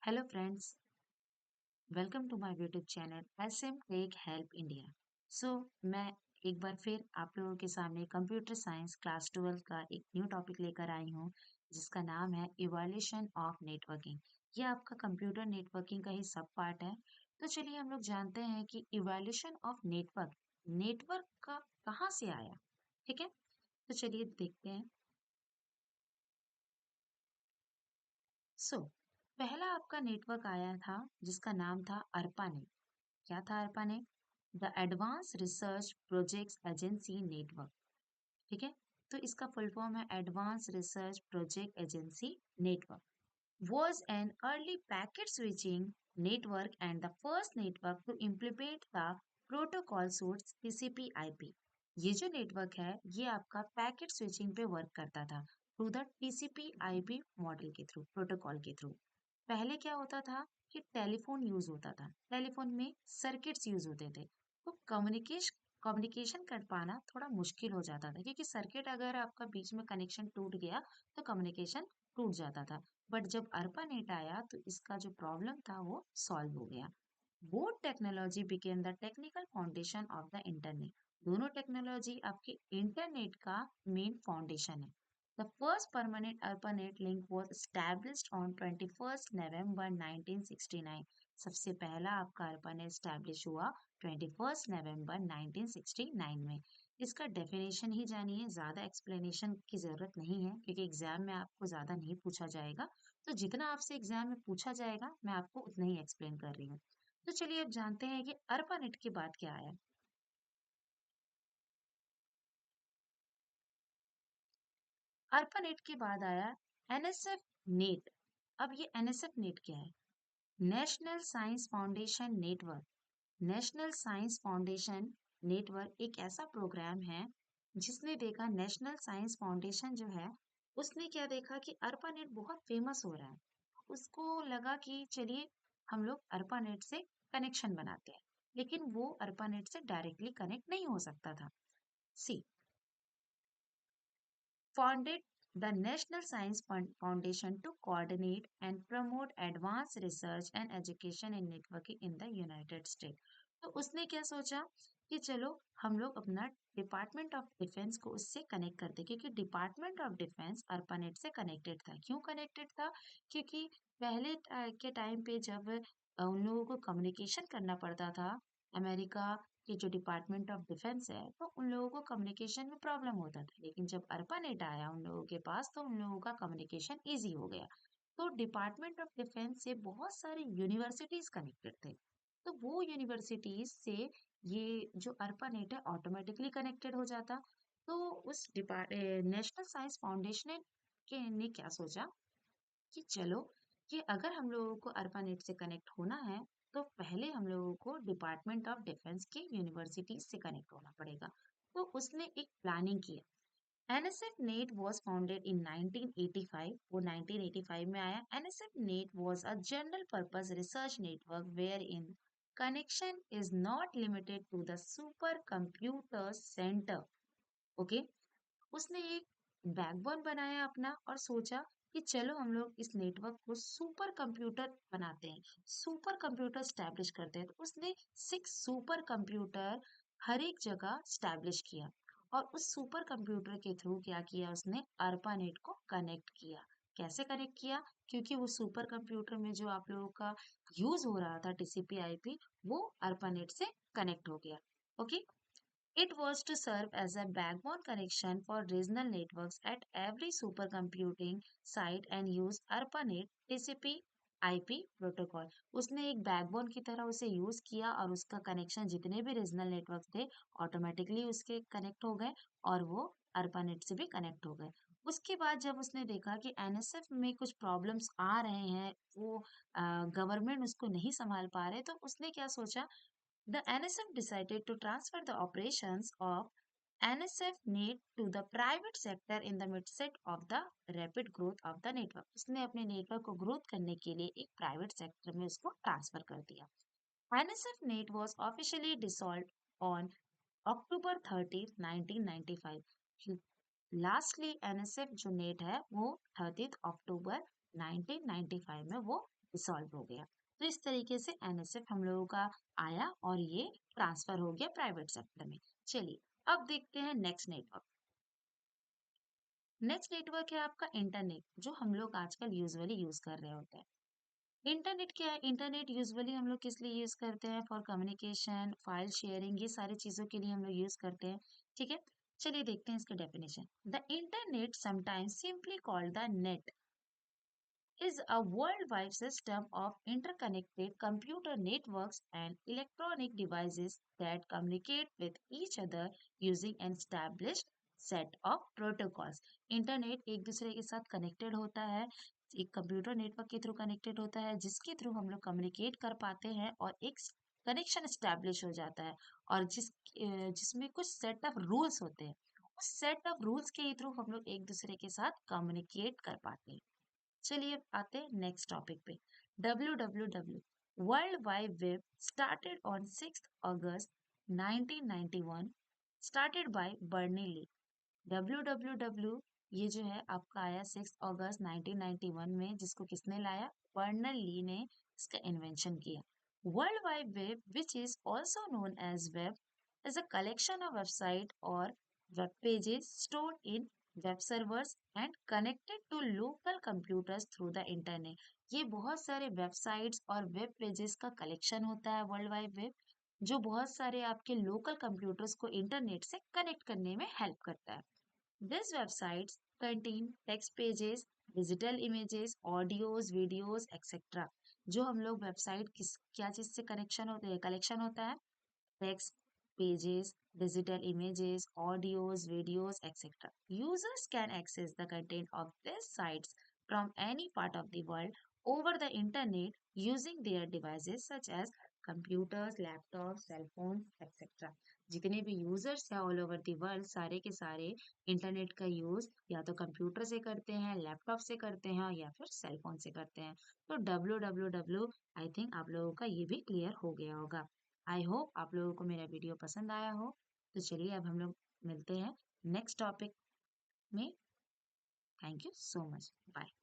Hello friends, welcome to my YouTube channel SM tech help India. So मैं एक बार फिर आप लोगों के सामने कंप्यूटर साइंस क्लास 12 का एक न्यू टॉपिक लेकर आई हूँ जिसका नाम है इवोल्यूशन ऑफ नेटवर्किंग। ये आपका कंप्यूटर नेटवर्किंग का ही सब पार्ट है। तो चलिए हम लोग जानते हैं कि इवोल्यूशन ऑफ नेटवर्क नेटवर्क का कहाँ से आया। ठीक है, तो चलिए देखते हैं। सो पहला आपका नेटवर्क आया था जिसका नाम था अर्पानेट। क्या था ARPANET? The advance research projects agency network. ठीक है, तो इसका फुल फॉर्म है advance research project agency network. Was an early packet switching network and the first network to implement the protocol suites TCP/IP। ये जो network है ये आपका पैकेट स्विचिंग पे वर्क करता था थ्रू द TCP/IP मॉडल के थ्रू, प्रोटोकॉल के थ्रू। पहले क्या होता था कि टेलीफोन यूज होता था, टेलीफोन में सर्किट्स यूज होते थे, तो कम्युनिकेशन कर पाना थोड़ा मुश्किल हो जाता था क्योंकि सर्किट अगर आपका बीच में कनेक्शन टूट गया तो कम्युनिकेशन टूट जाता था। बट जब अर्पानेट आया तो इसका जो प्रॉब्लम था वो सॉल्व हो गया। Both technology became the technical foundation of the internet. दोनों टेक्नोलॉजी आपके इंटरनेट का मेन फाउंडेशन है। The first permanent ARPANET link was established on 21st November 1969। सबसे पहला आपका ARPANET स्टैब्लिश हुआ 21st नवंबर 1969 में। इसका डेफिनेशन ही जानिए, ज्यादा एक्सप्लेनेशन की जरूरत नहीं है क्योंकि एग्जाम में आपको ज्यादा नहीं पूछा जाएगा। तो जितना आपसे एग्जाम में पूछा जाएगा मैं आपको उतना ही एक्सप्लेन कर रही हूँ। तो चलिए अब जानते हैं कि अर्पानेट के बाद क्या आया। अर्पानेट के बाद आया एनएसएफ नेट। अब ये एनएसएफ नेट क्या है? National science foundation network. National science foundation network एक ऐसा प्रोग्राम है जिसने देखा, नेशनल साइंस फाउंडेशन जो है उसने क्या देखा कि अर्पानेट बहुत फेमस हो रहा है। उसको लगा कि चलिए हम लोग अर्पानेट से कनेक्शन बनाते हैं, लेकिन वो अर्पानेट से डायरेक्टली कनेक्ट नहीं हो सकता था। सी founded the National Science Foundation to coordinate and promote advanced research and education in networking in the United States। तो उसने क्या सोचा कि चलो हम लोग अपना डिपार्टमेंट ऑफ डिफेंस को उससे कनेक्ट करते, क्योंकि डिपार्टमेंट ऑफ डिफेंस अर्पानेट से कनेक्टेड था। क्यों कनेक्टेड था? क्योंकि पहले के टाइम पे जब उन लोगों को कम्युनिकेशन करना पड़ता था अमेरिका कि जो डिपार्टमेंट ऑफ डिफेंस है, तो उन लोगों को कम्युनिकेशन में प्रॉब्लम होता था, लेकिन जब अर्पानेट आया उन लोगों के पास तो उन लोगों का कम्युनिकेशन इजी हो गया। तो डिपार्टमेंट ऑफ डिफेंस से बहुत सारे यूनिवर्सिटीज कनेक्टेड थे, तो वो यूनिवर्सिटीज से ये जो अर्पानेट है ऑटोमेटिकली कनेक्टेड हो जाता। तो उस नेशनल साइंस फाउंडेशन के ने क्या सोचा कि चलो कि अगर हम लोगों को अर्पानेट से कनेक्ट होना है तो पहले हम लोगों को डिपार्टमेंट ऑफ डिफेंस के यूनिवर्सिटी से कनेक्ट होना पड़ेगा। तो उसने एक प्लानिंग किया। NSF net was founded in 1985। वो 1985 में आया। NSF net was a general purpose research network where in connection is not limited to the super computer centre. Okay, उसने एक बैकबोन बनाया अपना और सोचा कि चलो हम लोग इस नेटवर्क को सुपर कंप्यूटर बनाते हैं, सुपर कंप्यूटर स्टैब्लिश करते हैं। तो उसने 6 सुपर कंप्यूटर हर एक जगह स्टैब्लिश किया और उस सुपर कंप्यूटर के थ्रू क्या किया, उसने अर्पानेट को कनेक्ट किया। कैसे कनेक्ट किया? क्योंकि वो सुपर कंप्यूटर में जो आप लोगों का यूज हो रहा था टीसीपी आईपी, वो अर्पानेट से कनेक्ट हो गया। Okay, it was to serve as a backbone connection for regional networks at every supercomputing site and use ARPANET TCP IP protocol. उसने एक बैकबोन की तरह उसे यूज किया और उसका कनेक्शन जितने भी रीजनल नेटवर्क थे ऑटोमेटिकली उसके कनेक्ट हो गए और वो ARPANET से भी कनेक्ट हो गए। उसके बाद जब उसने देखा कि एनएसएफ में कुछ प्रॉब्लम्स आ रहे हैं, वो गवर्नमेंट उसको नहीं संभाल पा रहे, तो उसने क्या सोचा, the NSF decided to transfer the operations of NSF NET to the private sector in the midst of the rapid growth of the network। उसने अपने नेटवर्क को ग्रोथ करने के लिए एक प्राइवेट सेक्टर में उसको ट्रांसफर कर दिया। NSF NET was officially dissolved on October 30, 1995। Lastly NSF जो नेट है वो 30 अक्टूबर 1995 में वो डिसॉल्व हो गया। तो इस तरीके से एनएसएफ हम लोगों का आया और ये ट्रांसफर हो गया प्राइवेट सेक्टर में। चलिए अब देखते हैं नेक्स्ट नेटवर्क। नेक्स्ट नेटवर्क है आपका इंटरनेट, जो हम लोग आजकल यूजुअली यूज कर रहे होते हैं। इंटरनेट क्या है? इंटरनेट यूजुअली हम लोग किस लिए यूज करते हैं? फॉर कम्युनिकेशन, फाइल शेयरिंग, ये सारी चीजों के लिए हम लोग यूज करते हैं। ठीक है, चलिए देखते हैं इसका definition. The internet, sometimes simply called the net, is a worldwide system of interconnected computer networks and electronic devices that communicate with each other using an established set of protocols. Internet एक दूसरे के साथ connected होता है, एक computer network के through connected होता है, जिसके थ्रू हम लोग कम्युनिकेट कर पाते हैं और एक कनेक्शन स्टैब्लिश हो जाता है, और जिसमें कुछ सेट ऑफ रूल्स होते हैं। उस सेट ऑफ रूल्स के थ्रू हम लोग एक दूसरे के साथ कम्युनिकेट कर पाते हैं। चलिए अब आते हैं नेक्स्ट टॉपिक पे। www world wide web started on 6 August 1991, started by Berners-Lee. www ये जो है आपका आया 6 अगस्त 1991 में, जिसको किसने लाया? बर्नल ली ने इसका इन्वेंशन किया। World wide web, which is also known as web, is a collection of website or web pages stored in web servers and connected to local computers through the internet। ये बहुत सारे websites और web pages का collection होता है world wide web, जो बहुत सारे आपके लोकल कंप्यूटर्स को इंटरनेट से कनेक्ट करने में हेल्प करता है। These websites contain text pages, digital images, audios, videos, etc. जो हम लोग वेबसाइट किस क्या चीज से कनेक्शन होते हैं, कलेक्शन होता है? text, pages, digital images, audios, videos, etc. Users can access the content of these sites from any part of the world over the internet using their devices such as computers, laptops, cell phones, etc. जितने भी users हैं all over the world, सारे के सारे internet का use या तो computer से करते हैं, लैपटॉप से करते हैं, या फिर सेल फोन से करते हैं। तो www आई थिंक आप लोगों का ये भी क्लियर हो गया होगा। आई होप आप लोगों को मेरा वीडियो पसंद आया हो। तो चलिए अब हम लोग मिलते हैं नेक्स्ट टॉपिक में। Thank you so much, bye.